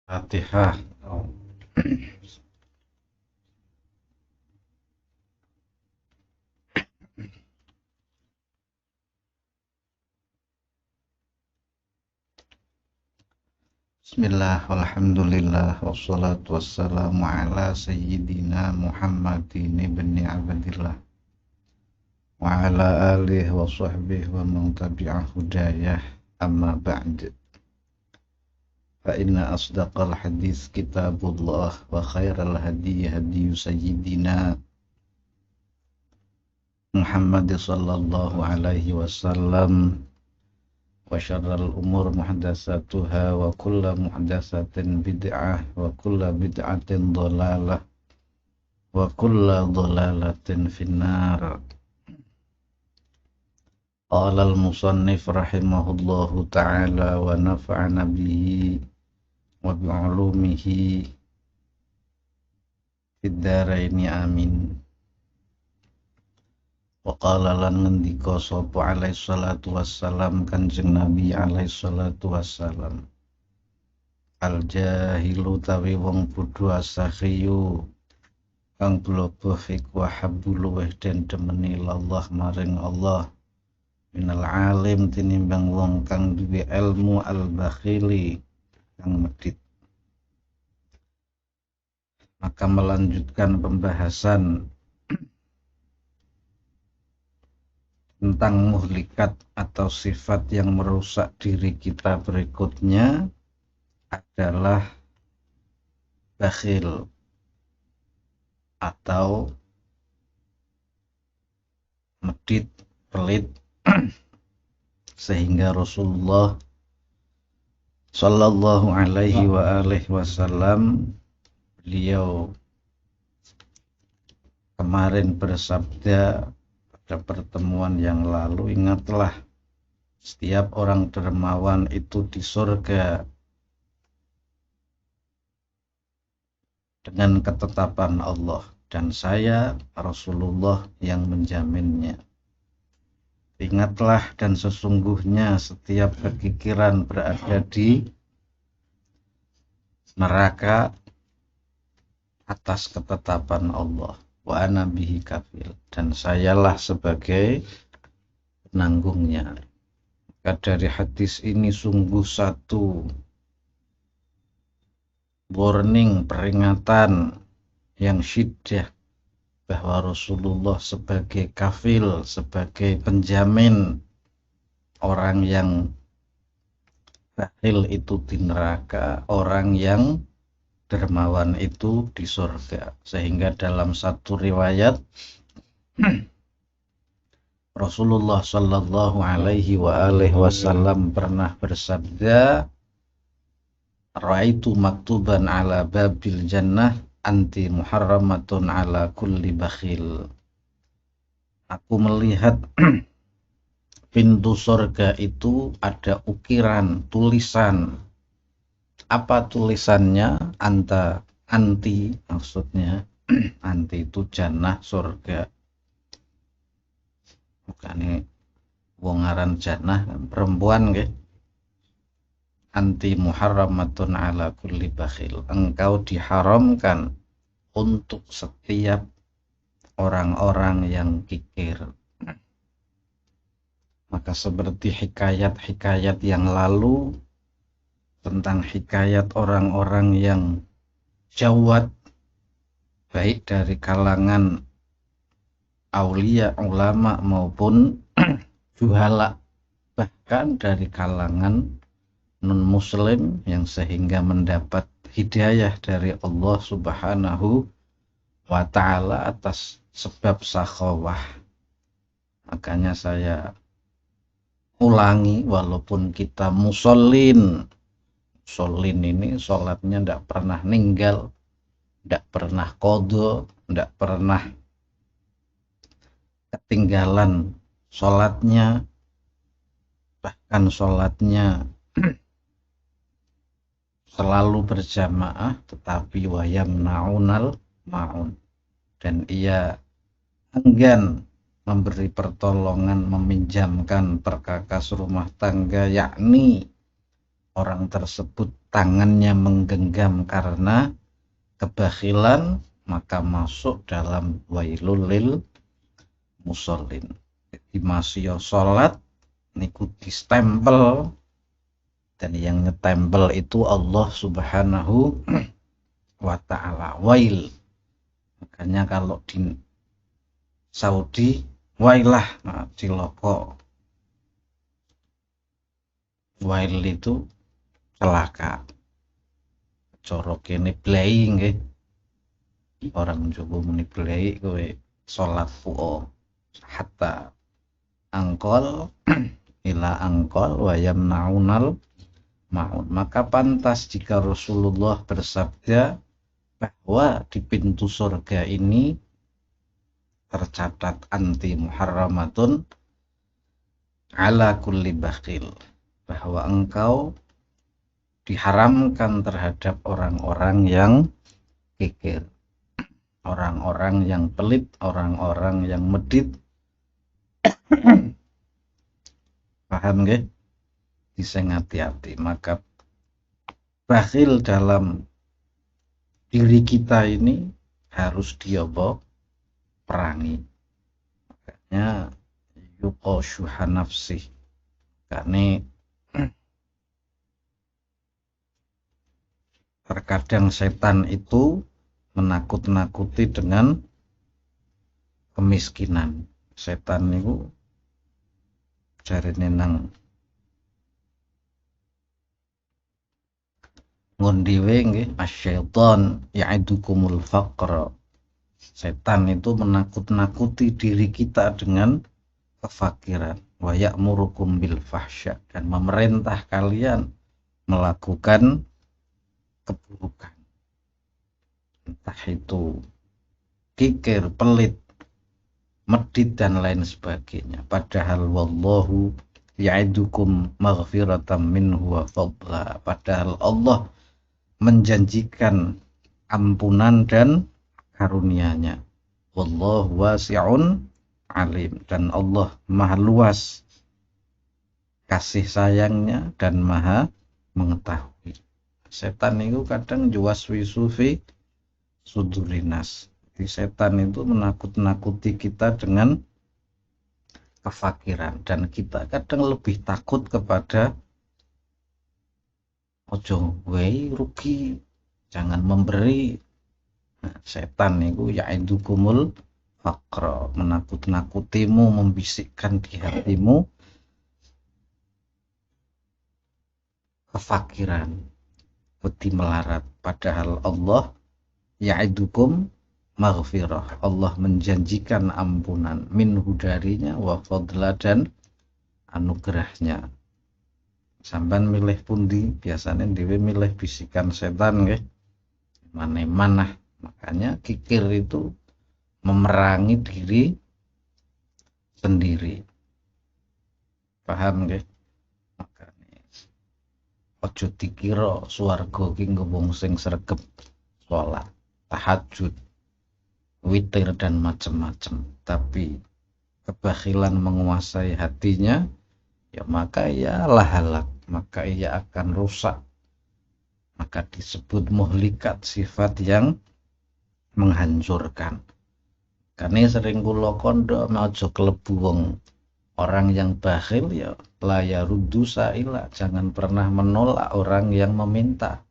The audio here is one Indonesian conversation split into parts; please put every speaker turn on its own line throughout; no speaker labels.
Fatihah. Oh. Bismillah, alhamdulillah, wassalatu wassalamu ala sayyidina Muhammadin ibni abdillah wa ala alihi wa sahbihi wa man tabi'a hudayah, amma ba'd. Fa inna asdaqal hadis kitabullah wa khairal hadi hadi sayyidina Muhammad sallallahu alaihi wasallam wa syarrul umur muhdatsatuha wa kullu muhdatsatin bid'ah wa kullu bid'atin dhalalah wa kullu dhalalatin finnar. Qala al-musannif rahimahullahu ta'ala wa nafa'ana bihi wa bi'ulumihi fid dharaini amin. Wa qala lan ngendika sapa alaihi salatu wassalam Kanjeng Nabi alaihi salatu wassalam, al jahilu tawi wong bodho asakhiyu kang bloboh iku habbu luweh den demeni Allah maring Allah minal alim tinimbang wong kang duwe ilmu al bakhili kang medhit. Maka melanjutkan pembahasan tentang muhlikat atau sifat yang merusak diri kita berikutnya adalah bakhil atau medit, pelit, sehingga Rasulullah Sallallahu alaihi wa alihi wasallam beliau kemarin bersabda pada pertemuan yang lalu, ingatlah setiap orang dermawan itu di surga dengan ketetapan Allah dan saya Rasulullah yang menjaminnya. Ingatlah dan sesungguhnya setiap kekikiran berada di neraka atas ketetapan Allah. Wa ana bihi kafil, dan sayalah sebagai penanggungnya. Maka dari hadis ini sungguh satu warning, peringatan yang syiddah bahwa Rasulullah sebagai kafil, sebagai penjamin orang yang bakhil itu di neraka, orang yang dermawan itu di surga. Sehingga dalam satu riwayat Rasulullah sallallahu alaihi wa alihi wasallam pernah bersabda, ra'aitu maktuban ala babil jannah anti muharramatun ala kulli bakhil. Aku melihat pintu surga itu ada ukiran, tulisan. Apa tulisannya? Anti maksudnya anti itu jannah, surga. Bukan wong aran jannah perempuan nggih. Anti muharramatun ala kulli bakhil. Engkau diharamkan untuk setiap orang-orang yang kikir. Maka seperti hikayat-hikayat yang lalu tentang hikayat orang-orang yang jawad, baik dari kalangan aulia, ulama maupun juhala, bahkan dari kalangan non-muslim yang sehingga mendapat hidayah dari Allah subhanahu wa ta'ala atas sebab sakhawah. Makanya saya ulangi, walaupun kita musallin ini sholatnya tidak pernah ninggal, tidak pernah qadha, tidak pernah ketinggalan sholatnya, bahkan sholatnya selalu berjamaah, tetapi wayamna'unal ma'un, dan ia enggan memberi pertolongan, meminjamkan perkakas rumah tangga, yakni orang tersebut tangannya menggenggam karena kebakhilan, maka masuk dalam wailul lil musallin. Jadi masih salat niku distempel, dan yang ngetempel itu Allah Subhanahu wa ta'ala. Wail, makanya kalau di Saudi wailah, nah, ciloko. Wail itu celaka. Corok ini blai nggih. Orang Jawa muni blai kowe salat fuo hatta angkol ila angkol wa yamnaunal maun. Maka pantas jika Rasulullah bersabda bahwa di pintu surga ini tercatat anti muharramatun ala kulli bakhil, bahwa engkau diharamkan terhadap orang-orang yang kikir, orang-orang yang pelit, orang-orang yang medit. Paham nggih? Diseng hati-hati. Maka bakhil dalam diri kita ini harus diobo perangi. Makanya yuqa syuha nafsih. Karena terkadang setan itu menakut-nakuti dengan kemiskinan. Setan itu jarine nang ngondiwe nggih, asyaiton ya'idukumul faqra. Setan itu menakut-nakuti diri kita dengan kefakiran. Wa ya'murukum bil fahsya, dan memerintah kalian melakukan keburukan. Entah itu kikir, pelit, medit dan lain sebagainya. Padahal wallahu ya'idukum maghfiratan minhu wa fadla. Padahal Allah menjanjikan ampunan dan karunia-Nya. Wallahu wasi'un alim, dan Allah maha luas kasih sayangnya dan maha mengetahui. Setan itu kadang juwaswisu fi sudurinas. Jadi setan itu menakut-nakuti kita dengan kefakiran, dan kita kadang lebih takut kepada ojo wei rugi, jangan memberi. Nah, setan itu ya'idukumul faqra, menakut-nakutimu, membisikkan di hatimu kefakiran, wedi melarat. Padahal Allah ya'idukum maghfirah, Allah menjanjikan ampunan minhu darinya, wa fadla dan anugerahnya. Sampan milih pundi, biasanya dewe milih bisikan setan nggih. Mana-mana. Makanya kikir itu memerangi diri sendiri. Paham nggih? Makanya ojo dikira swarga ki nggo wong sing sregep salat, tahajud, witir dan macam-macam. Tapi kebakhilan menguasai hatinya, ya maka ia halak, maka ia akan rusak. Maka disebut muhlikat, sifat yang menghancurkan. Karena sering kula kondo aja klebu wong orang yang bakhil, ya la yaruddu sa'ila, jangan pernah menolak orang yang meminta.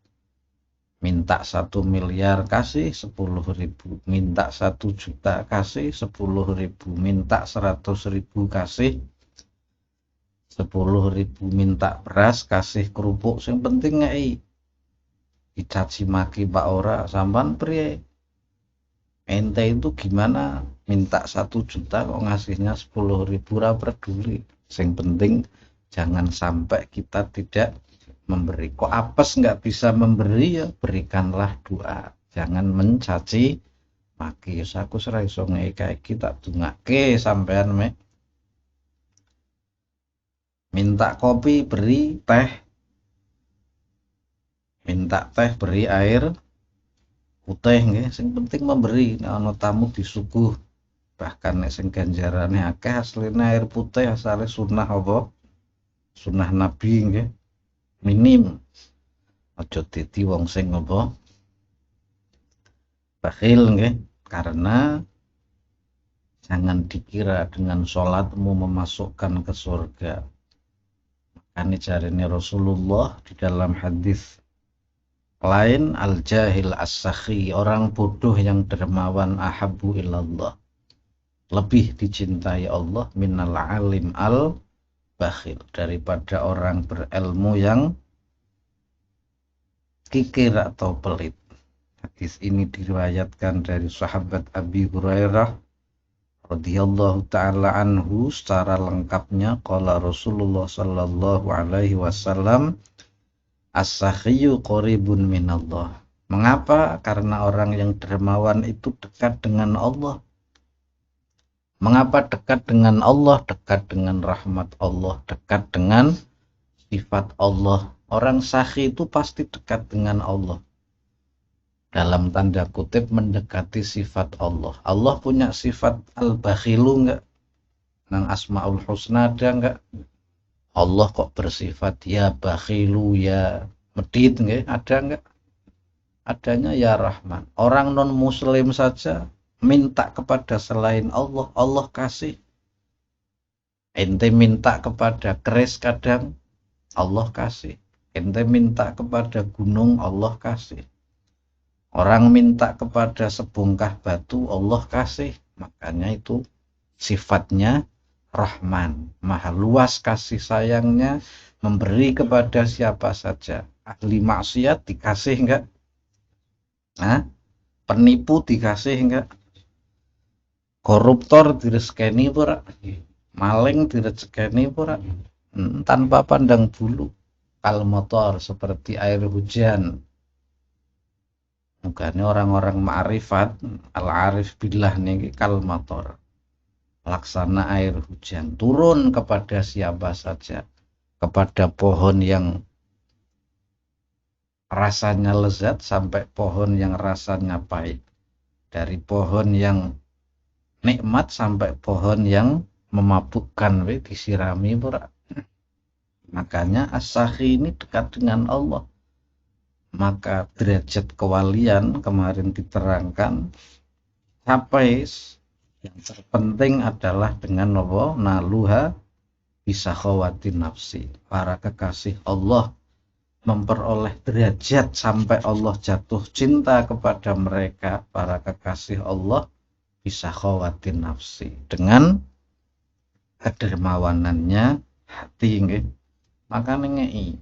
Minta 1 miliar kasih 10.000, minta 1 juta kasih 10.000, minta 100.000 kasih 10.000, minta beras kasih kerupuk, sing penting ngei. Dicaci maki pak ora, sampan priye? Ente itu gimana minta 1 juta kok ngasihnya 10.000, ora peduli. Sing penting jangan sampai kita tidak memberi. Kok apes nggak bisa memberi, ya berikanlah doa. Jangan mencaci maki. Aku ora iso ngeki kita dungake sampean mek. Minta kopi beri teh, minta teh beri air putih nggih, sing penting memberi. Nek ana tamu disuguh, bahkan nek sing ganjarane akeh asline air putih, asale sunah apa? Sunah Nabi nggih. Minim. Aja dadi wong sing apa bakhil nggih, karena jangan dikira dengan sholatmu memasukkan ke surga. Makanya jarine Rasulullah di dalam hadis lain, al-jahil as-sakhi, orang bodoh yang dermawan, ahabbu ilallah, lebih dicintai Allah minal alim al-bakhil, daripada orang berilmu yang kikir atau pelit. Hadis ini diriwayatkan dari sahabat Abi Hurairah radhiyallahu taala anhu secara lengkapnya. Qala Rasulullah sallallahu alaihi wasallam, as-sakhiyu qaribun minallah. Mengapa? Karena orang yang dermawan itu dekat dengan Allah. Mengapa dekat dengan Allah? Dekat dengan rahmat Allah, dekat dengan sifat Allah. Orang sakhi itu pasti dekat dengan Allah. Dalam tanda kutip mendekati sifat Allah. Allah punya sifat al-bakhilu enggak? Nang Asmaul Husna ada enggak? Allah kok bersifat ya bakhilu, ya medit enggak? Ada enggak? Adanya ya Rahman. Orang non muslim saja minta kepada selain Allah, Allah kasih. Ente minta kepada keris kadang, Allah kasih. Ente minta kepada gunung, Allah kasih. Orang minta kepada sebongkah batu, Allah kasih. Makanya itu sifatnya Rahman. Maha luas kasih sayangnya, memberi kepada siapa saja. Ahli maksiat dikasih enggak? Hah? Penipu dikasih enggak? Koruptor direzekeni pura? Maling direzekeni pura? Tanpa pandang bulu. Kal motor, seperti air hujan. Mukanya orang-orang ma'rifat, al-arif billah nih kal motor, laksana air hujan, turun kepada siapa saja, kepada pohon yang rasanya lezat sampai pohon yang rasanya pahit, dari pohon yang nikmat sampai pohon yang memabukkan, disirami pura. Makanya as-sakhi ini dekat dengan Allah. Maka derajat kewalian kemarin diterangkan, sampai yang terpenting adalah dengan apa? Naluha bisa khawatir nafsi. Para kekasih Allah memperoleh derajat sampai Allah jatuh cinta kepada mereka. Para kekasih Allah bisa khawatir nafsi dengan kedermawanannya hati nggih. Makane ngei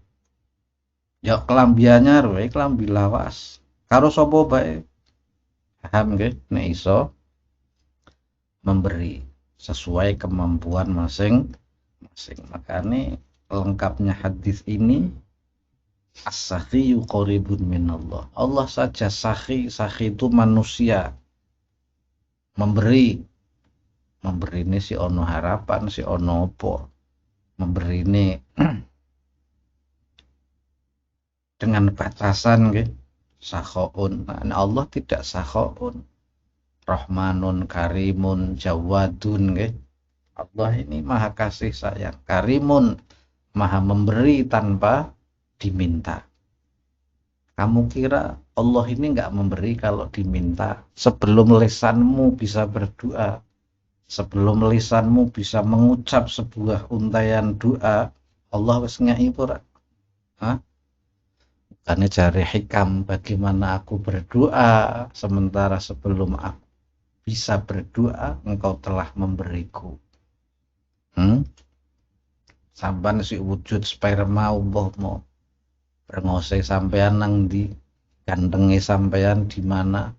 ya kelambiannya ruwe kelambi lawas karo sapa bae, paham nggih, nek iso memberi sesuai kemampuan masing-masing. Makanya lengkapnya hadis ini, as-sakhiyu qaribun minallah. Allah saja sakhi. Sakhi itu manusia memberi ini si ono harapan, si ono apa, memberi ini dengan batasan nggih, sakhaun. Nah, Allah tidak sakhaun. Rahmanun, karimun, jawadun nggih. Allah ini maha kasih sayang, karimun, maha memberi tanpa diminta. Kamu kira Allah ini enggak memberi kalau diminta? Sebelum lisanmu bisa berdoa, sebelum lisanmu bisa mengucap sebuah untaian doa, Allah wis ngai pura. Hah? Karena cari hikam bagaimana aku berdoa, sementara sebelum aku bisa berdoa engkau telah memberiku. Sampan si wujud sperma umpama brengose sampean nang ndi, gantenge sampean di mana,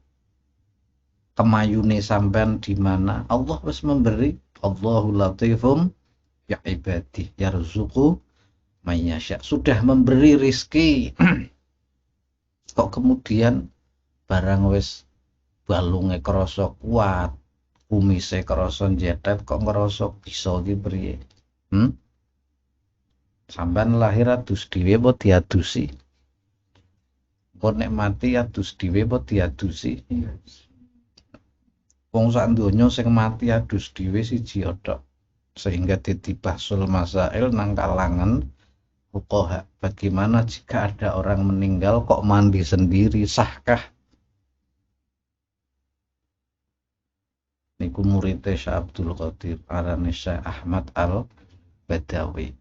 kemayune sampean di mana, Allah wis memberi. Allahu latifum ya ibadi yarzuqu mayyasha, sudah memberi rizki. Kok kemudian barang wis balunge krasa kuat, kumise krasa njetet, kok ngerasa bisa iki priye? Sampeyan lahir adus dhewe apa diadusi? Kok nek mati adus dhewe apa diadusi? Wong sak donya sing mati adus dhewe siji tok, sehingga dadi bahsul masail nang kalangan fuqaha, bagaimana jika ada orang meninggal kok mandi sendiri, sahkah? Niku muridnya Syekh Abdul Qadir arane Syekh Ahmad Al-Badawi.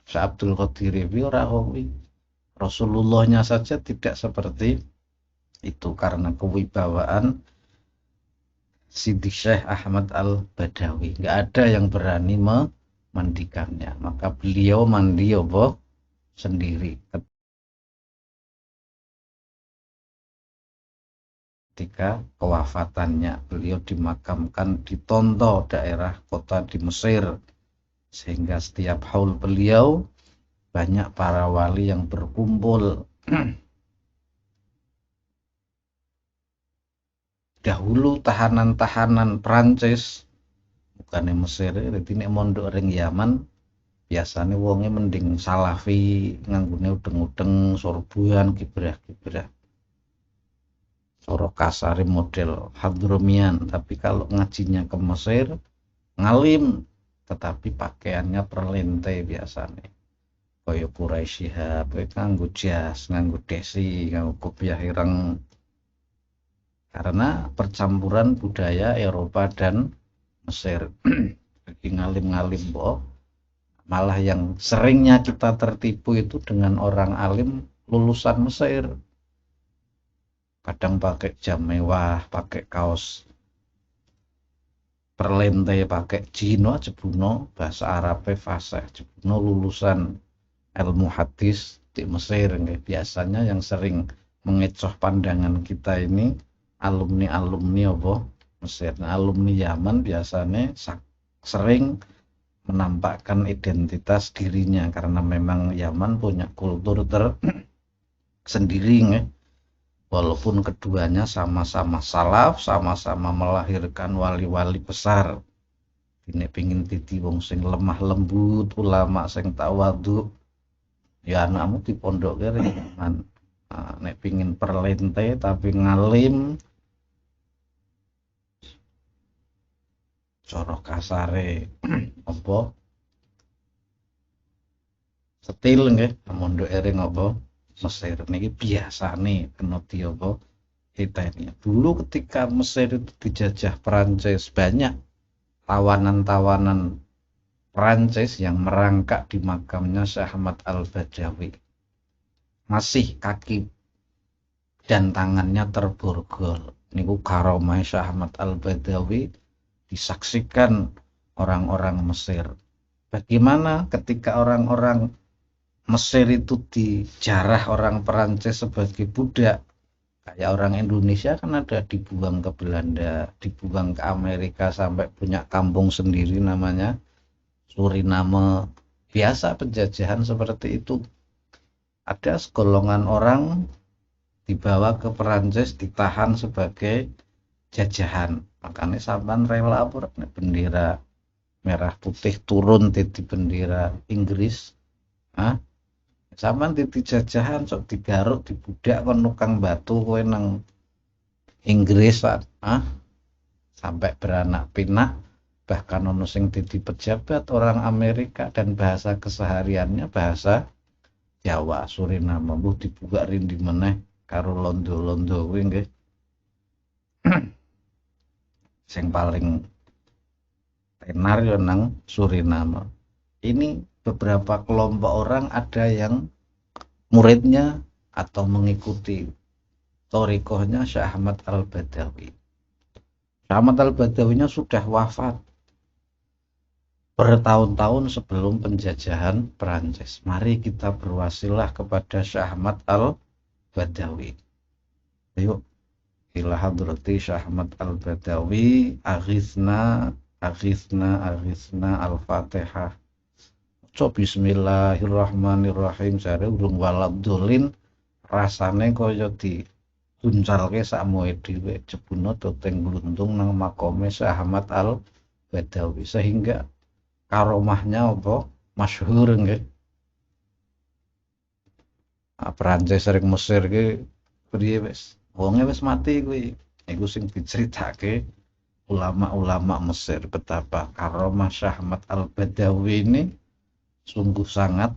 Syekh Abdul Qadir itu ora hobi. Rasulullahnya saja tidak seperti itu karena kewibawaan Sidi Syekh Ahmad Al-Badawi. Nggak ada yang berani memandikannya. Maka beliau mandi apa sendiri. Ketika kewafatannya, beliau dimakamkan di Tonto, daerah kota di Mesir. Sehingga setiap haul beliau banyak para wali yang berkumpul. Dahulu tahanan-tahanan Prancis bukannya Mesir, jadi ini mondok ring Yaman biasanya wonge mending salafi nganggune udeng-udeng sorbuan kibrah-kibrah soro kasari model Hadromian, tapi kalau ngajinya ke Mesir ngalim tetapi pakaiannya perlente biasanya kaya Quraisy Shihab nganggo jas, nganggo desi, nganggo kopiah ireng karena percampuran budaya Eropa dan Mesir. Lagi ngalim-ngalim boh. Malah yang seringnya kita tertipu itu dengan orang alim lulusan Mesir. Kadang pakai jam mewah, pakai kaos perlente, pakai jino, jebuno, bahasa Arabnya fasih, jebuno lulusan ilmu hadis di Mesir. Biasanya yang sering mengecoh pandangan kita ini alumni-alumni apa Mesir. Nah, alumni Yaman biasanya sering menampakkan identitas dirinya karena memang Yaman punya kultur tersendiri walaupun keduanya sama-sama salaf, sama-sama melahirkan wali-wali besar. Ini pingin titi wong sing lemah lembut, ulama sing tawadhu, ya anakmu di pondok kere Yaman. Nah, nek pingin perlente tapi ngalim coro kasare apa setil nggih mondok ering apa Mesir niki biasane kena di apa ini. Dulu ketika Mesir itu dijajah Perancis banyak tawanan-tawanan Perancis yang merangkak di makamnya Syekh Ahmad Al-Badawi. Masih kaki dan tangannya terborgol. Niku karomah Syekh Ahmad Al-Badawi disaksikan orang-orang Mesir. Bagaimana ketika orang-orang Mesir itu dijarah orang Perancis sebagai budak. Kayak orang Indonesia kan ada dibuang ke Belanda, dibuang ke Amerika sampai punya kampung sendiri namanya Suriname. Biasa penjajahan seperti itu. Ada segolongan orang dibawa ke Perancis ditahan sebagai jajahan. Makanya sampean rela bendera merah putih turun di bendera Inggris. Sampean titi jajahan sok digaruk dibudak kon nukang batu kowe nang Inggris sampai beranak pinak bahkan ono sing titi pejabat orang Amerika dan bahasa kesehariannya bahasa Jawa Suriname mbuh dibuka rindi meneh karo londo-londo kuwi nggih. Sing paling tenar yo nang Suriname. Ini beberapa kelompok orang ada yang muridnya atau mengikuti thariqahnya Syekh Ahmad Al-Badawi. Syekh Ahmad Al-Badawinya sudah wafat bertahun-tahun sebelum penjajahan Perancis. Mari kita berwasilah kepada Syekh Ahmad Al-Badawi. Yuk, ila hadrati Syekh Ahmad Al-Badawi, aghithna Al-Fatihah. Bismillahirrahmanirrahim jare urung waladolin rasane kaya diuncalke sakmoe dhewe jebuna toteng gluntung nang makome Syekh Ahmad Al-Badawi sehingga karomahnya apa masyhur nggih. Perancis sering Mesir ki priye wis wonge wis mati kuwi iku sing diceritake ulama-ulama Mesir betapa karomah Syekh Ahmad Al-Badawi ini sungguh sangat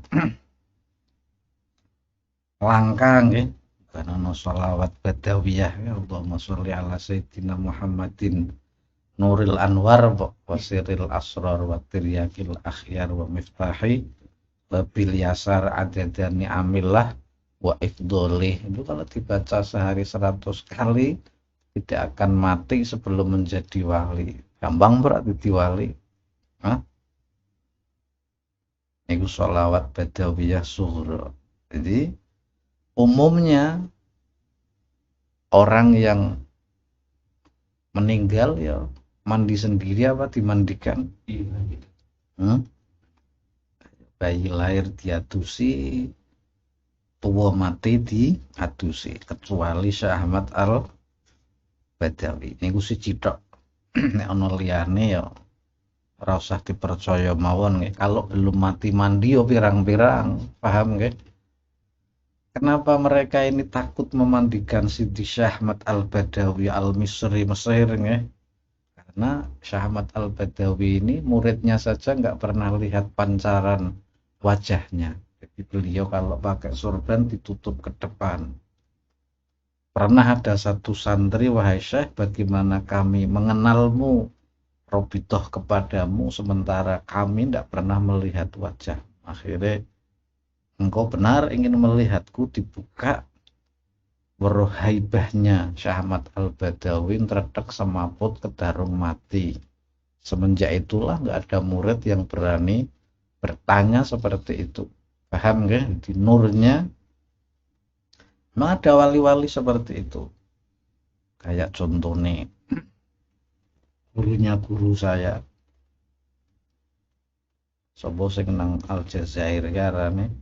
langka nggih karena sholawat badawiyah ya Allahumma sholli ala sayyidina Muhammadin nuril anwar wasiril asrar wa tiryakil akhyar wa miftahi wa bil yasar adadani amillah wa ifdolih. Itu kalau dibaca sehari 100 kali tidak akan mati sebelum menjadi wali. Gampang berarti di wali. Hah? Itu sholawat badawiyah suhra. Jadi umumnya orang yang meninggal ya mandi sendiri apa dimandikan? Hmm? Bayi lahir diadusi, tua mati diadusi, kecuali Syekh Ahmad Al Badawi. Niku siji tok. Nek ana liyane ya ora usah dipercaya mawon nggih. Kalau belum mati mandi yo pirang-pirang, paham nggih? Kenapa mereka ini takut memandikan Sidi Syekh Ahmad Al-Badawi Al-Misri Mesir nggih? Karena Syekh Ahmad Al-Badawi ini muridnya saja nggak pernah lihat pancaran wajahnya. Jadi beliau kalau pakai sorban ditutup ke depan. Pernah ada satu santri, wahai Syekh, bagaimana kami mengenalmu, Robitoh kepadamu, sementara kami tidak pernah melihat wajah. Akhirnya engkau benar ingin melihatku, dibuka berhaibahnya Syekh Ahmad Al-Badawi terdetek semaput ke darung mati. Semenjak itulah nggak ada murid yang berani bertanya seperti itu. Paham nggak? Di nurnya memang ada wali-wali seperti itu. Kayak contohnya gurunya guru saya. Sopo sing nang Aljazair karane,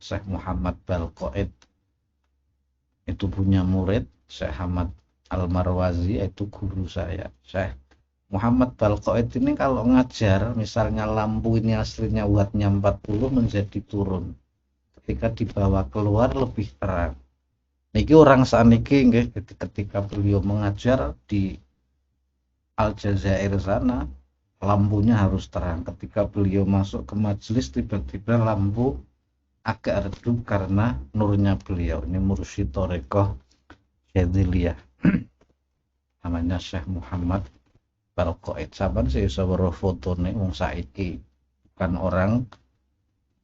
Syekh Muhammad Balqaid. Itu punya murid Syekh Ahmad Al-Marwazi, itu guru saya. Syekh Muhammad Balqaid ini kalau ngajar, misalnya lampu ini aslinya wattnya 40 menjadi turun. Ketika dibawa keluar lebih terang. Niki orang saniki nggih ketika beliau mengajar di Aljazair sana, lampunya harus terang. Ketika beliau masuk ke majelis, tiba-tiba lampu agak redup karena nurnya beliau. Ini mursyid Thariqah Syadziliyah. Namanya Syekh Muhammad Balqaid. Saban saya bisa weruh fotone wong saiki. Bukan orang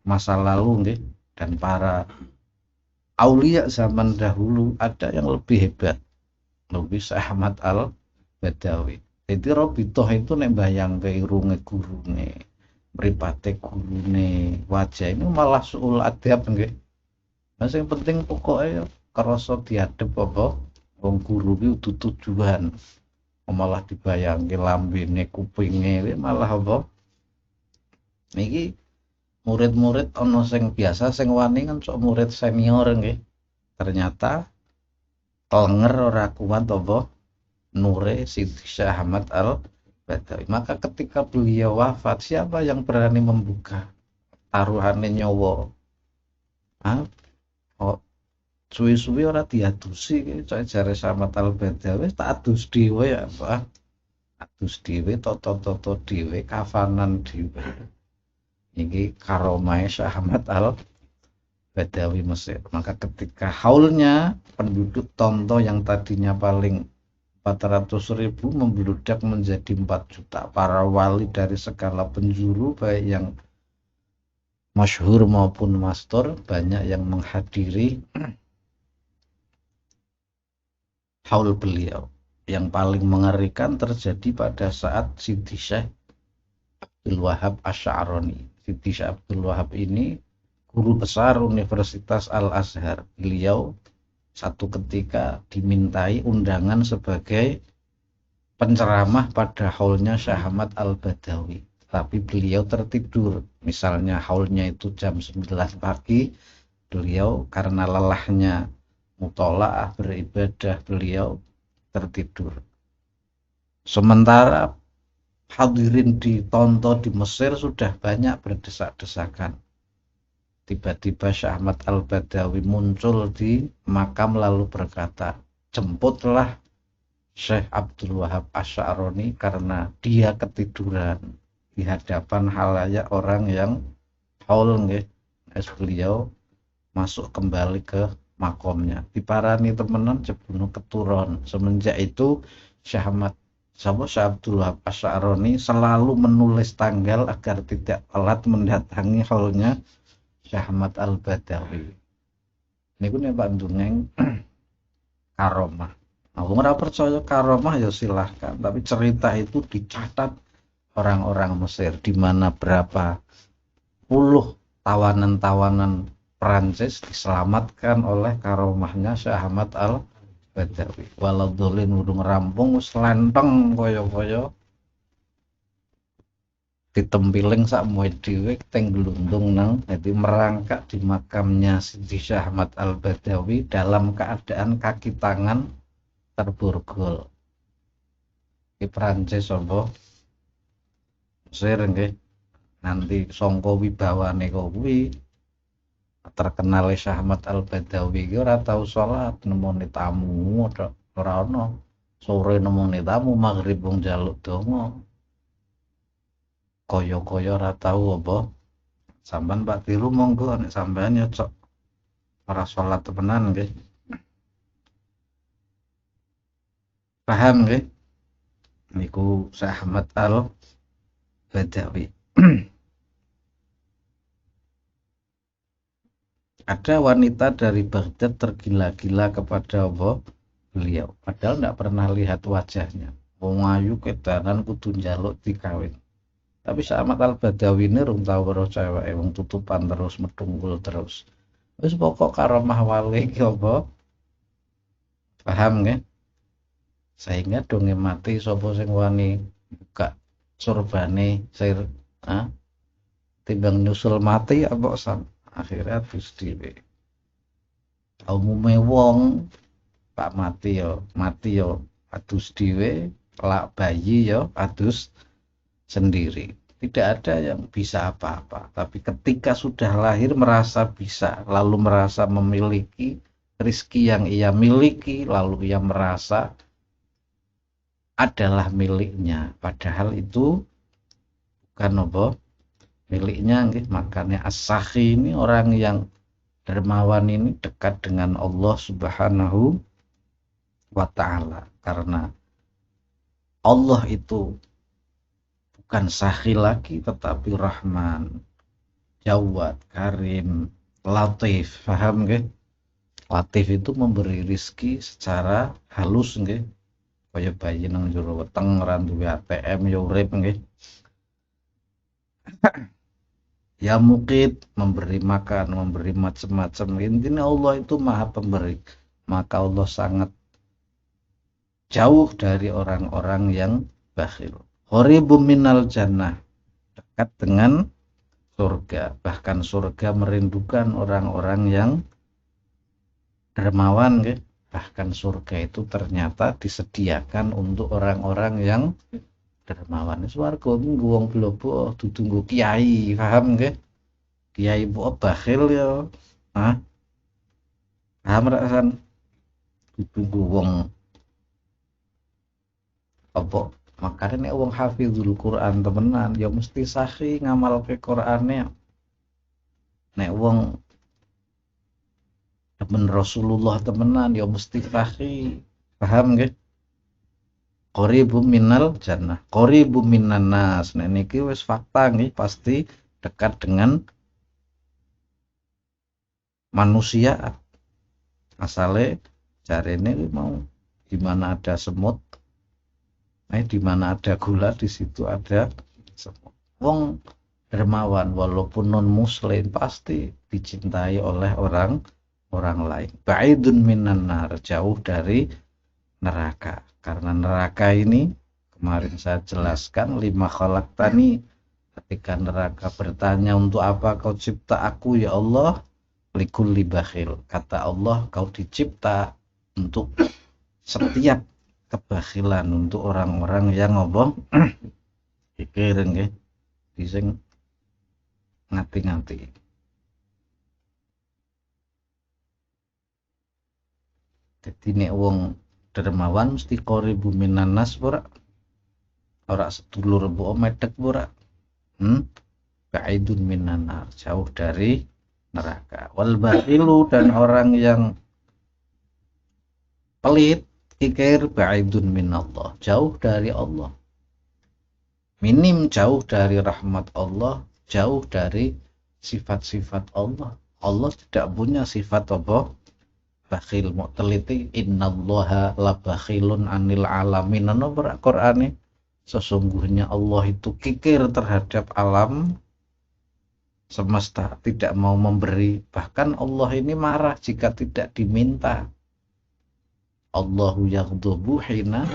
masa lalu nggih, dan para aulia zaman dahulu ada yang lebih hebat. Lebih Syekh Ahmad Al-Badawi. Jadi Robitoh itu nek bayang ke irunge gurune, mripate gurune, wajah ini malah suul adab nggih. Nah sing penting pokoknya kerasa diadep apa wong guru ki tujuan. Malah dibayangke lambene, kupinge malah apa. Niki murid-murid ana sing biasa sing wani kan sok murid senior nggih. Ternyata klenger ora kuat apa nure Sidi Syekh Ahmad Al-Badawi. Maka ketika beliau wafat, siapa yang berani membuka taruhannya nyawa? Oh, suwi-suwi ora diadusi cok jare Ahmad Al-Badawi tak adus dhewe ya, Pak. Adus dhewe, toto-toto dhewe, kafanan dhewe. Iki karomah Syekh Ahmad Al-Badawi Mesir. Maka ketika haulnya penduduk Tonto yang tadinya paling 400.000 membludak menjadi 4 juta. Para wali dari segala penjuru, baik yang masyhur maupun mastur, banyak yang menghadiri haul beliau. Yang paling mengerikan terjadi pada saat Sidi Syekh Abdul Wahab Asy'arani. Sidi Syekh Abdul Wahab ini guru besar Universitas Al-Azhar. Beliau satu ketika dimintai undangan sebagai penceramah pada haulnya Syekh Ahmad Al-Badawi. Tapi beliau tertidur. Misalnya haulnya itu jam 9 pagi, beliau karena lelahnya mutola'ah beribadah, beliau tertidur. Sementara hadirin di Tonto di Mesir sudah banyak berdesak-desakan. Tiba-tiba Syekh Ahmad Al-Badawi muncul di makam lalu berkata, jemputlah Syekh Abdul Wahab Asy'arani karena dia ketiduran di hadapan halayak orang yang haul nggih. Beliau masuk kembali ke makomnya. Diparani temenan jebunuh keturun. Semenjak itu Syekh Ahmad Syekh Abdul Wahab Asy'arani selalu menulis tanggal agar tidak telat mendatangi haulnya Syekh Ahmad Al-Badawi. Niku nek Pak Dungeng karomah. Nah, wong ora percaya karomah ya silahkan, tapi cerita itu dicatat orang-orang Mesir di mana berapa puluh tawanan-tawanan Prancis diselamatkan oleh karomahnya Syekh Ahmad Al-Badawi. Walau dolin urung rampung wis lenteng kaya-kaya ditempiling sak muwe dhewe teng glundung nang dadi merangkak di makamnya Sidi Syekh Ahmad Al-Badawi dalam keadaan kaki tangan terborgol. Di Prancis apa Mesir nggih nanti sangka wibawane kuwi terkenal Syekh Ahmad Al-Badawi iki ora tau salat nemoni tamu ora ono sore nemoni tamu maghrib wong njaluk donga kaya-kaya ora tau apa sampean Pak tiru monggo nek sampean ya cok ora salat temenan nggih paham nggih niku Syekh Ahmad Al-Badawi. Ada wanita dari Baghdad tergila-gila kepada Allah beliau padahal tidak pernah lihat wajahnya wong ayu kedanan kudu njaluk dikawin tapi Syekh Ahmad Al-Badawi ini rung tau karo cewek wong tutupan terus medungkul terus wis pokok karomah wali iki apa paham nggih sehingga donge mati sapa sing wani buka surbane sir timbang nyusul mati apa san akhirnya terus dhewe umume wong Pak mati yo adus dhewe lak bayi yo adus sendiri tidak ada yang bisa apa-apa tapi ketika sudah lahir merasa bisa lalu merasa memiliki rezeki yang ia miliki lalu ia merasa adalah miliknya padahal itu bukan apa miliknya nggih makanya as-sakhi ini orang yang dermawan ini dekat dengan Allah Subhanahu wa ta'ala karena Allah itu bukan sakhi lagi tetapi Rahman Jawad Karim Latif paham nggih Latif itu memberi rizki secara halus nggih kaya bayi nang jero weteng ora duwe ATM ya urip nggih ya mukit memberi makan memberi macam-macam intinya Allah itu maha pemberi maka Allah sangat jauh dari orang-orang yang bakhil qaribum minal jannah dekat dengan surga bahkan surga merindukan orang-orang yang dermawan nggih bahkan surga itu ternyata disediakan untuk orang-orang yang dermawan swarga nggo wong blobo dudu nggo kiai paham nggih kiai bu bakhil ya paham ra san dudu nggo wong apa makane nek wong hafizul Quran temenan ya mesti sakhi ngamalke Qurane nek wong temen Rasulullah temenan ya mesti sakhi paham nggih qaribum minal jannah qaribum minan nas nek niki wis fakta nggih pasti dekat dengan manusia asale jarene mau di mana ada semut di mana ada gula di situ ada semut wong dermawan walaupun non muslim pasti dicintai oleh orang lain ba'idun minan nar jauh dari neraka karena neraka ini kemarin saya jelaskan 5 khalaqtani ketika neraka bertanya untuk apa kau cipta aku ya Allah likulli bakhil kata Allah kau dicipta untuk setiap kebakhilan untuk orang-orang yang ngobong pikir nggih sing ngati-ngati dadi nek wong dermawan mesti qaribu minan nas ora sedulur mbok medhek ora ba'idun minan nar jauh dari neraka. Wal bakhilu, dan orang yang pelit, kikir, ba'idun minallah, jauh dari Allah. Minim jauh dari rahmat Allah, jauh dari sifat-sifat Allah. Allah tidak punya sifat apa? Bakhil. Mau teliti, innallaha la bakhilun anil alamin. Ano Qur'ane? Sesungguhnya Allah itu kikir terhadap alam semesta, tidak mau memberi. Bahkan Allah ini marah jika tidak diminta. Allahu yaghdabu hina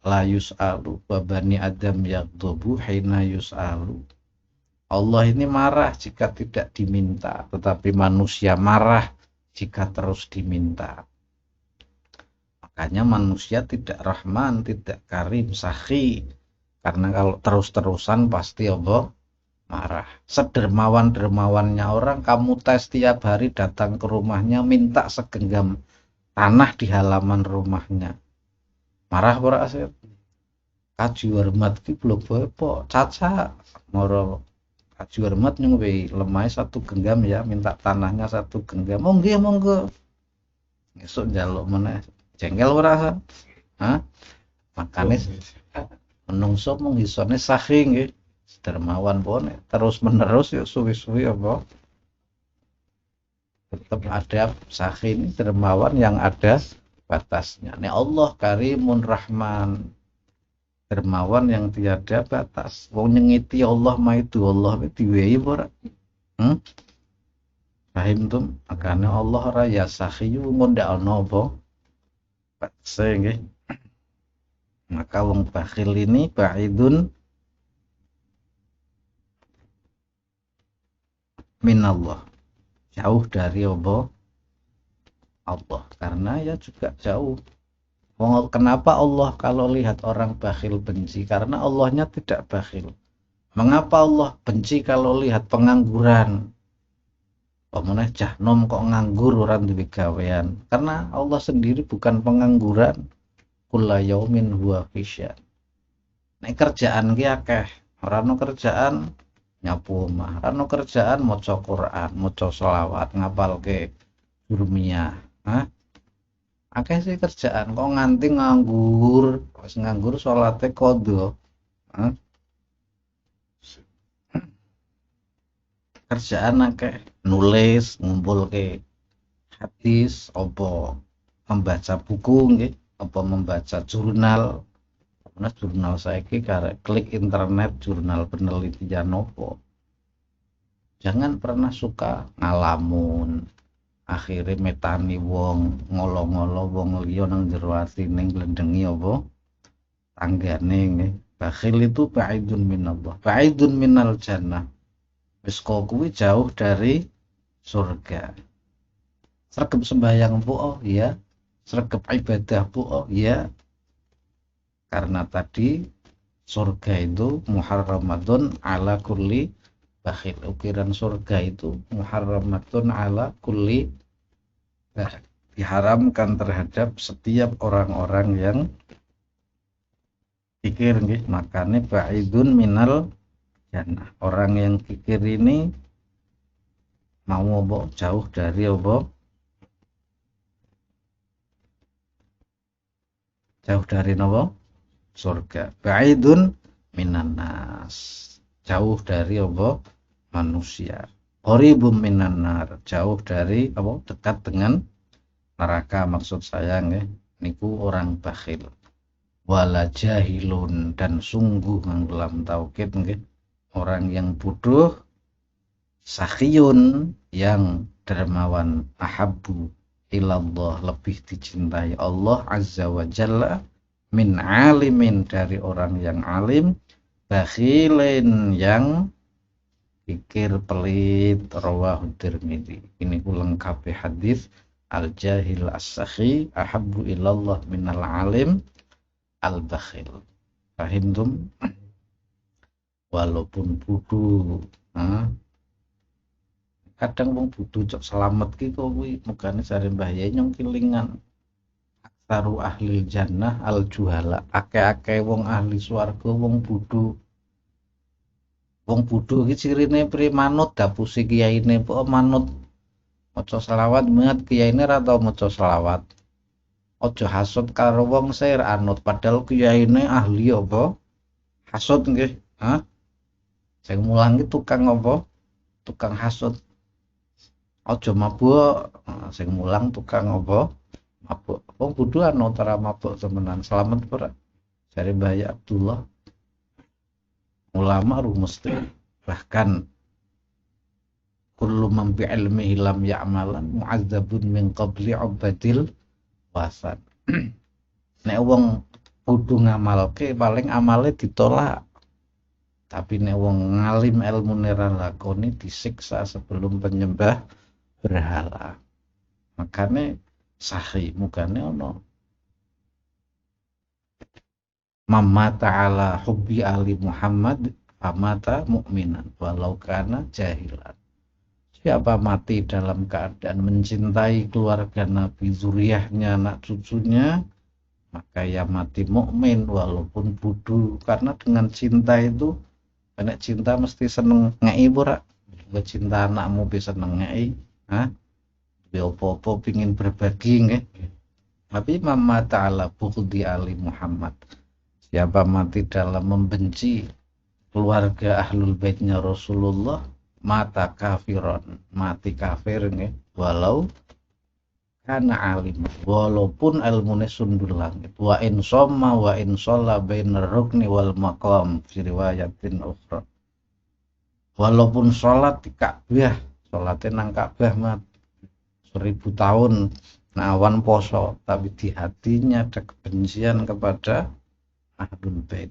la yus'alu wa bani adam yaghdabu hina yus'alu. Allah ini marah jika tidak diminta, tetapi manusia marah jika terus diminta. Makanya manusia tidak rahman, tidak karim, sakhi. Karena kalau terus-terusan pasti apa? Marah. Sedermawan-dermawannya orang, kamu tes tiap hari datang ke rumahnya, minta segenggam tanah di halaman rumahnya. Marah ora asih? Kaju hormat ki blok po caca moro kaju hormat nyung lemai satu genggam ya, minta tanahnya satu genggam. Monggo. Esuk njaluk meneh. Jengkel ora? Hah? Makane menungso mung isone saking nggih. Dermawan pone terus menerus ya suwi-suwi apa? Tetap ada saking ini dermawan yang ada batasnya. Nek Allah Karimun Rahman, dermawan yang tiada batas. Wong nyengiti Allah mah itu Allah diwehi ora? Paham tuh? Makanya Allah ora ya sakhiyu ngondak ana apa? Batase nggih. Maka wong bakhil ini ba'idun minallah, jauh dari Allah, karena ya juga jauh. Kenapa Allah kalau lihat orang bakhil benci? Karena Allahnya tidak bakhil. Mengapa Allah benci kalau lihat pengangguran? Pemenah jahnom kok nganggur orang duwe gawean? Karena Allah sendiri bukan pengangguran. Kulla yaumin huwa fisya. Nek kerjaan ki akeh, ora ono kerjaan nyapu omah, ora ono kerjaan maca Quran, maca selawat, ngapalke Jurmiyah. Hah? Akeh sih kerjaan kok nganti nganggur, wis nganggur salate qadha. Hah? Kerjaan akeh, nulis, ngumpulke hadis, apa membaca buku nggih, apa membaca jurnal. Nah, jurnal saiki karek klik internet jurnal penelitian opo. Jangan pernah suka ngalamun. Akhirnya metani wong, ngolo-ngolo wong liya nang jero atine nglendengi apa? Tanggane nggih. Bakhil itu ba'idun minallah, ba'idun minal jannah. Wis kuwi jauh dari surga. Sregep sembahyang bu oh ya, sregep ibadah bu oh ya. Karena tadi surga itu muharramatun ala kulli bakhil. Ukiran surga itu muharramatun ala kulli bakhil. Diharamkan terhadap setiap orang-orang yang kikir nggih. Makanya ba'idun minal jannah. Orang yang kikir ini mau apa? Jauh dari apa? Jauh dari apa? Surga. Ba'idun minan nas, jauh dari apa? Manusia. Qaribum minan nar, jauh dari apa? Dekat dengan neraka. Maksud saya nggih niku orang bakhil. Wala jahilun, dan sungguh dalam taukid nggih orang yang bodoh. Sakhiyun, yang dermawan. Ahabbu ilallah, lebih dicintai Allah azza wa jalla min alimin, dari orang yang alim. Bakhilin, yang pikir pelit. Rawahu Tirmidzi. Ini lengkap hadis. Al jahil as-sakhi ahabbu ilallah minal alim al bakhil. Fahimtum? Walaupun bodoh, kadang wong bodoh cok selamat ki kuwi mugane sare Mbah Yai nyong kilingan. Taru ahli jannah al juhala, ake-ake wong ahli swarga wong bodho. Wong bodho iki cirine pri manut dapusi kiyaine po manut maca selawat banget kiyaine ra tau maca selawat. Aja hasud karo wong sir anut padahal kiyaine ahli apa? Hasud nggih. Hah? Sing mulang iki tukang apa? Tukang hasud. Aja mabuk, sing mulang tukang apa? Mabuk. Wong bodho anut ora mabuk temenan. Selamat ora? Jare Mbah Abdullah. Ulama mesti bahkan kullu man bi ilmihi lam ya'malan mu'adzabun min qabli ubadil wasan. Nek wong kudu ngamalke paling amale ditolak. Tapi nek wong ngalim ilmune ra lakoni disiksa sebelum penyembah berhala. Makane sahih mukane ono mamata ala hubbi ali Muhammad famata mukminan walau kana jahilan. Siapa mati dalam keadaan mencintai keluarga Nabi, zuriyahnya, anak cucunya, maka ya mati mukmin walaupun bodoh. Karena dengan cinta itu, banyak cinta mesti seneng ngei pura. Juga cinta anakmu bisa seneng ngei, opo-opo pingin berbagi nggih. Tapi Mama Ta'ala bughdi ali Muhammad. Siapa mati dalam membenci keluarga ahlul baitnya Rasulullah, mata kafiron, mati kafir nggih, walau kana alim, walaupun ilmune sundul langit. Wa in somma wa in sholla bainar rukni wal maqam fi riwayatin ukhra. Walaupun sholat di Ka'bah, sholatnya nang Ka'bah mat 1000 tahun nawan poso, tapi di hatinya ada kebencian kepada ahlul bait.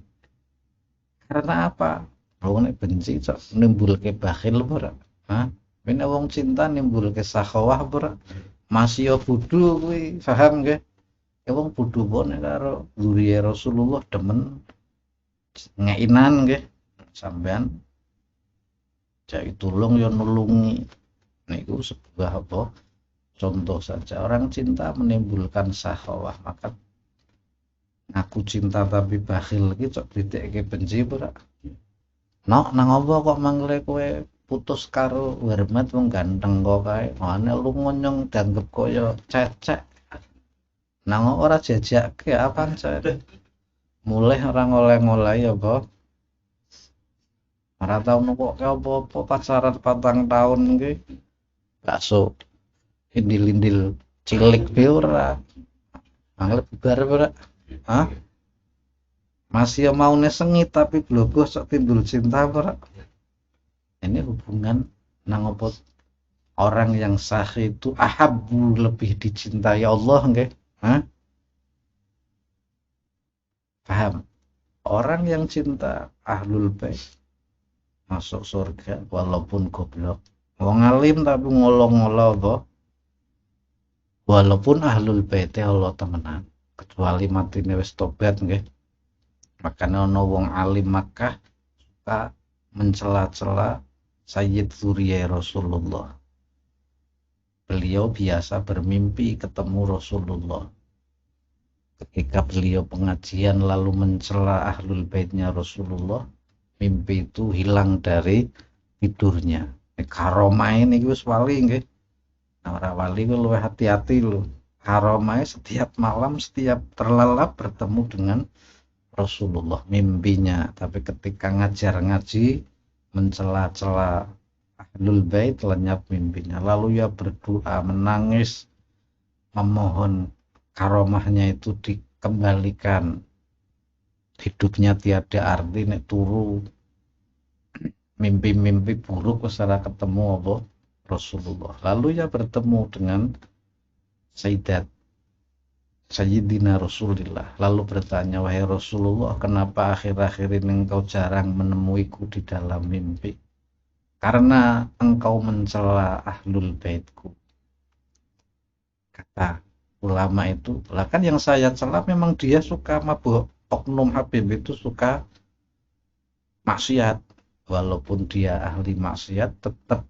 Karena apa? Wong nek benci cok nimbulke bakhil ora? Hah? Nek wong cinta nimbulke sakhawah ora? Masih yo bodho kuwi, paham nggih? Wong bodho pone karo zuriye Rasulullah demen ngeinan nggih. Sampean cek tulung yo nulungi. Niku sebuah apa? Contoh saja orang cinta menimbulkan sakhawah, maka aku cinta tapi bakhil iki cok ditekke benci ora? Nok nang apa kok mangle kowe putus karo Warmat wong ganteng kok kae. Ana lu ngonyong dianggep kaya cecek. Nang ora jajake apaan cek. Mulih ora ngoleh-ngoleh apa. Ora tau nukoke apa-apa pacaran 4 tahun iki. Bakso indil-indil cilik be ora. Mangle bubar ora. Hah? Masih mau sengit tapi blogo sok timbul cinta ora. Ini hubungan nang apa orang yang sahih itu ahabbu lebih dicintai Allah nggih. Hah? Paham? Orang yang cinta ahlul bait masuk surga walaupun goblok. Wong alim tapi ngolong-ngolong apa? Walaupun ahlul bait Allah temenan, kecuali matine wis tobat nggih. Makanya ono wong alim Makkah suka mencela-cela Sayyid Zuriyah Rasulullah. Beliau biasa bermimpi ketemu Rasulullah. Ketika beliau pengajian lalu mencela ahlul baitnya Rasulullah, mimpi itu hilang dari tidurnya. Karomah ini wis wali nggih. Nah, ora wali ku luwih hati-hati lho. Karomah setiap malam, setiap terlelap bertemu dengan Rasulullah mimpinya, tapi ketika ngaji mencela-cela ahlul bait lenyap mimpinya. Lalu ya berdoa, menangis, memohon karomahnya itu dikembalikan. Hidupnya tiada arti nek turu mimpi-mimpi buruk setelah ketemu apa Rasulullah. Lalu ya bertemu dengan Sayyidina Rasulullah, lalu bertanya, wahai Rasulullah, kenapa akhir-akhir ini engkau jarang menemuiku di dalam mimpi? Karena engkau mencela ahlul baitku. Kata ulama itu, lah kan yang saya cela memang dia suka mabuk, oknum Habib itu suka maksiat, walaupun dia ahli maksiat tetap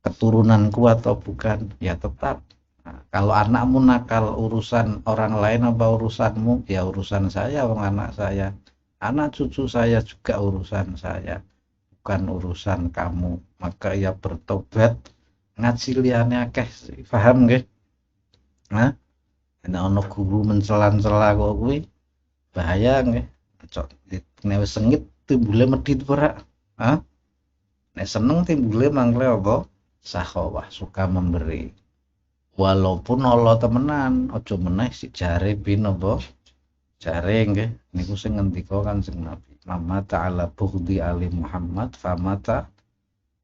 keturunanku atau bukan, ya tetap. Nah, kalau anakmu nakal urusan orang lain apa urusanmu? Ya urusan saya, wong anak saya. Anak cucu saya juga urusan saya, bukan urusan kamu. Maka ia bertobat, ngaji liyane akeh, paham nggih? Nah, nek ana guru mencela-cela kok kuwi bahaya nggih. Cok nek wis sengit timbule medhit ora? Hah? Nek seneng timbule mangkle apa? Sakhawah, suka memberi. Walaupun Allah temenan, aja meneh si jare bin apa? Jare nggih niku sing ngendika Kanjeng Nabi. Mama ta'ala bughdi ali Muhammad famata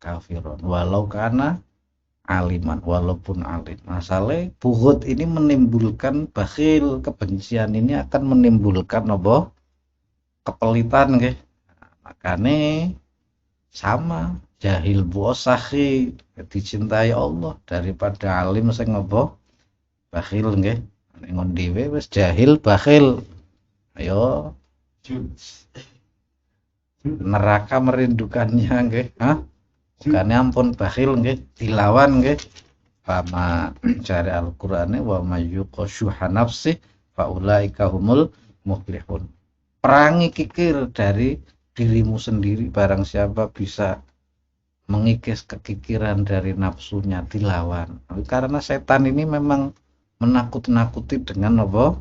kafirun. Walau kana aliman, walaupun alim. Masalah bughd ini menimbulkan bakhil, kebencian ini akan menimbulkan apa? Kepelitan nggih. Makane sama jahil buosahi dicintai Allah daripada alim sing apa? Bakhil nggih. Nek ngon dhewe wis jahil bakhil. Ayo neraka merindukannya nggih. Hah? Bukannya ampun bakhil nggih, dilawan nggih. Fama jare Al-Qur'ane wa mayyuqa syuha nafsi faulaika humul muflihun. Perangi kikir dari dirimu sendiri, barang siapa bisa mengikis kekikiran dari nafsunya dilawan. Karena setan ini memang menakut-nakuti dengan apa?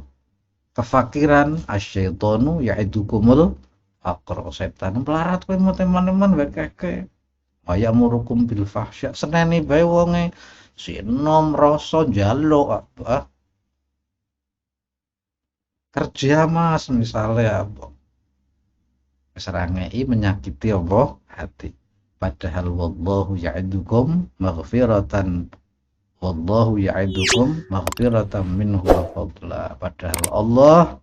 Kefakiran. Asyaitonu ya'idukumul faqr. Setan melarat kowe teman-teman wae kaya murukum bil fahsya. Seneni bae wonge sinom rasa njaluk apa? Kerja Mas misalnya apa? Serangei menyakiti apa? Hati. Padahal wallahu ya'idukum maghfiratan, wallahu ya'idukum maghfiratan minhu wa fadla. Padahal Allah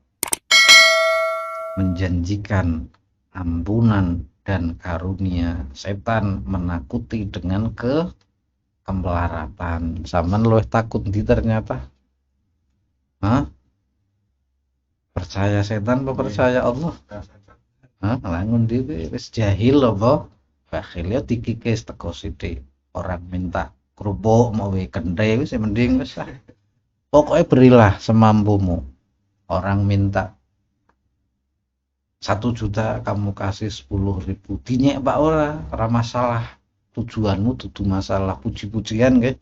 menjanjikan ampunan dan karunia. Setan menakuti dengan kemelaratan. Saman luwih takut di ternyata. Hah? Percaya setan apa percaya Allah? Hah? Langun dhewe wis jahil apa? Bakhil ya dikikis teko sithik. Orang minta kerupuk mau kendhe wis mending wis lah. Pokoknya berilah semampumu. Orang minta 1 juta kamu kasih 10.000. Dinyek Pak ora masalah. Tujuanmu dudu masalah puji-pujian nggih.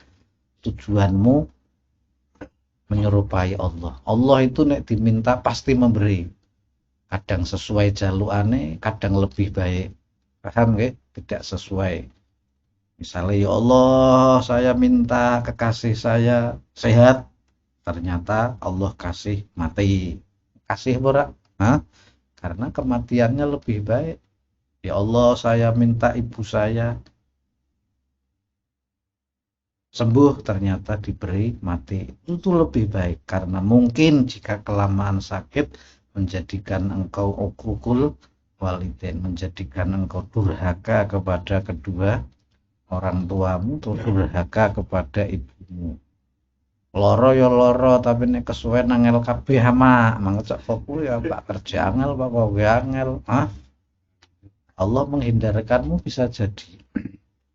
Tujuanmu menyerupai Allah. Allah itu nek diminta pasti memberi. Kadang sesuai jalukane, kadang lebih baik. Paham nggih? Tidak sesuai. Misalnya ya Allah, saya minta kekasih saya sehat. Ternyata Allah kasih mati. Kasih ora? Hah? Karena kematiannya lebih baik. Ya Allah, saya minta ibu saya sembuh, ternyata diberi mati. Itu lebih baik. Karena mungkin jika kelamaan sakit menjadikan engkau ukukul walidain, menjadikan engkau durhaka kepada kedua orang tuamu, durhaka kepada ibumu. Loro ya loro, tapi nek kesuwen angel kabeh mak, mangcek foku ya Pak kerja angel Pak kowe angel. Hah? Allah menghindarkanmu bisa jadi.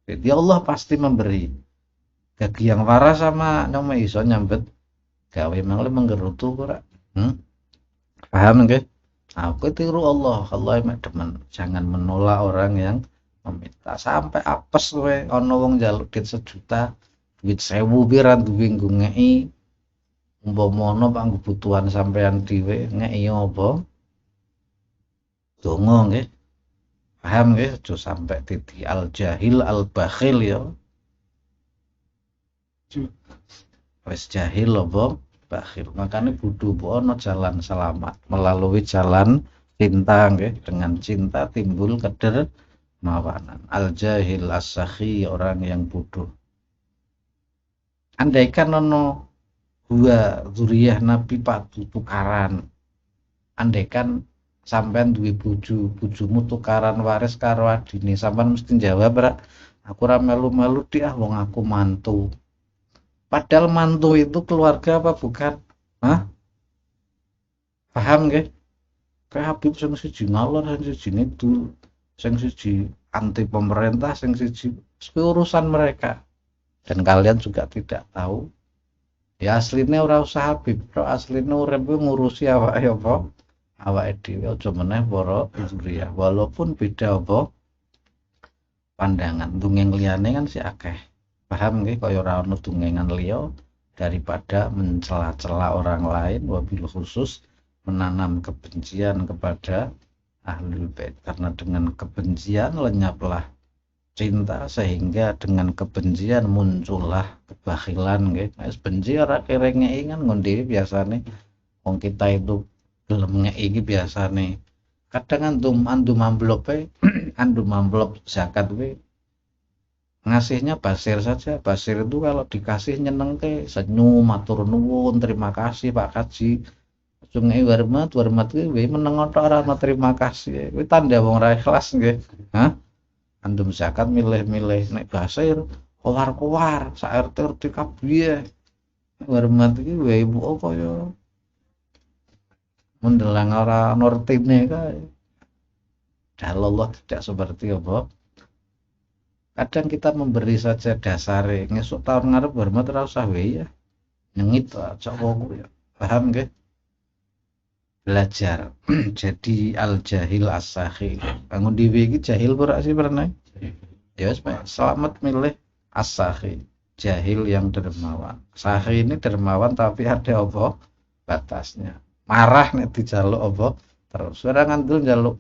Jadi Allah pasti memberi. Gagi yang waras sama nyome iso nyambet gawe mangle menggerutu ora. Paham nggih? Aku tiru Allah emak demen. Jangan menolak orang yang meminta. Sampai apes kowe ana wong njaluk duit 1 juta, duit 1000 piran duwe nggo ngeki. Umpama ana Pak kebutuhan sampean dhewe ngeki apa? Donga nggih. Paham nggih? Aja sampai titi al jahil al bakhil ya. Wis jahil apa? Bakhil. Makanya kudu ana jalan selamat melalui jalan cinta nggih. Dengan cinta timbul kedermawanan. Al jahil as-sakhi, orang yang bodoh. Andaikan ana dua zuriyah Nabi Pak tukaran. Andaikan sampean duwe bojomu tukaran waris karo adine, sampean mesti jawab ra, aku ora melu-melu dik wong aku mantu. Padahal mantu itu keluarga apa bukan? Hah? Paham nggih? Kayak Habib sing siji ngalor, sing siji ngidul, sing siji anti pemerintah, sing siji urusan mereka. Dan kalian juga tidak tahu. Ya aslinya ora usah Habib, aslinya urip ngurusi awake apa? awake dhewe aja meneh para dzurriyyah walaupun beda apa pandangan. Dongeng liyane kan si akeh. Paham nggih kaya ora ono dongengan liya daripada mencela-cela orang lain wabil khusus menanam kebencian kepada ahlul bait, karena dengan kebencian lenyaplah cinta sehingga dengan kebencian muncullah kebakhilan nggih. Nek benci ora kere ngeki kan ngondi biasane wong kita itu gelem ngeki iki biasane. Kadang andum amplop andum amplop zakat kuwi ngasihnya basir saja. Basir itu kalau dikasih nyeneng ke senyum matur nuwun terima kasih Pak Kaji. Sungai warmat kuwi meneng tok ora terima kasih. Kuwi tanda wong ra ikhlas nggih. Hah? Andum zakat milih-milih nek basir kowar-kowar sak RT kabeh. Warmat iki wae ibu kaya mendelang ora nortine kae. Allah tidak seperti apa. Kadang kita memberi saja dasare, ngesuk tahun ngarep hormat ora usah wae ya. Nyengit cok wong ya. Paham nggih? Belajar. Jadi al jahil as-sakhi. Bangun dhewe iki jahil ora sih pernah? Ya wis selamat milih as-sakhi. Jahil yang dermawan. Sakhi ini dermawan tapi ada apa? Batasnya. Marah nek dijaluk apa? Terus ora ngandel njaluk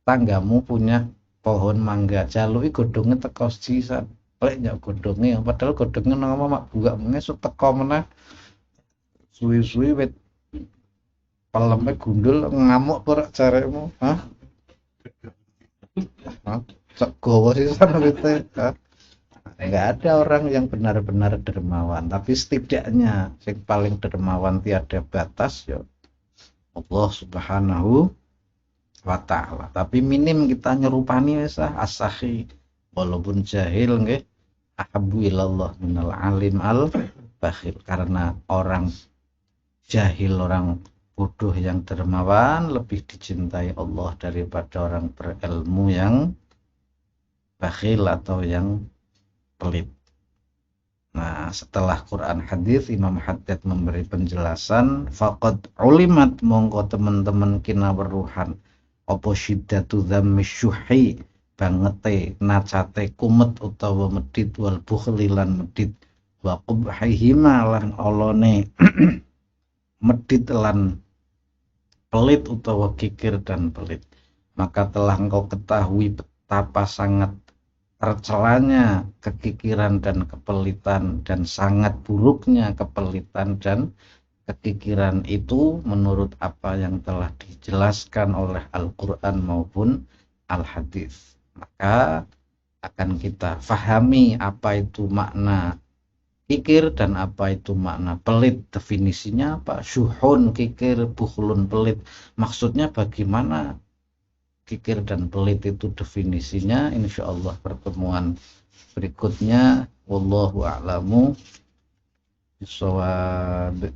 tanggamu punya pohon mangga jaluki godhonge teko sisan lek nyok godhonge padahal godhonge nang omah mak buak ngesuk teko meneh suwi-suwi wit peleme gundul ngamuk ora jaremu hah cek gowo sisan wite enggak ada orang yang benar-benar dermawan tapi setidaknya yang paling dermawan tiada batas ya Allah Subhanahu wa ta'ala. Tapi minim kita nyerupani wesah as-sakhi walaupun jahil nggih ahabbu ilallah minal alim al bakhil, karena orang jahil orang bodoh yang dermawan lebih dicintai Allah daripada orang berilmu yang bakhil atau yang pelit. Nah, setelah Quran hadis Imam Haddad memberi penjelasan faqad ulimat mongko teman-teman kina weruhan apa syiddatu dzammi syuhi bangete nacate kumet utawa medit wal bukhli lan medit wa qubhihima lan olone medit lan pelit utawa kikir dan pelit. Maka telah engkau ketahui betapa sangat tercelanya kekikiran dan kepelitan dan sangat buruknya kepelitan dan kekikiran itu menurut apa yang telah dijelaskan oleh Al-Quran maupun Al-Hadis. Maka akan kita fahami apa itu makna kikir dan apa itu makna pelit. Definisinya apa? Syuhun kikir, bukhlun pelit. Maksudnya bagaimana kikir dan pelit itu definisinya? Insya Allah pertemuan berikutnya. Wallahu a'lamu bishawab.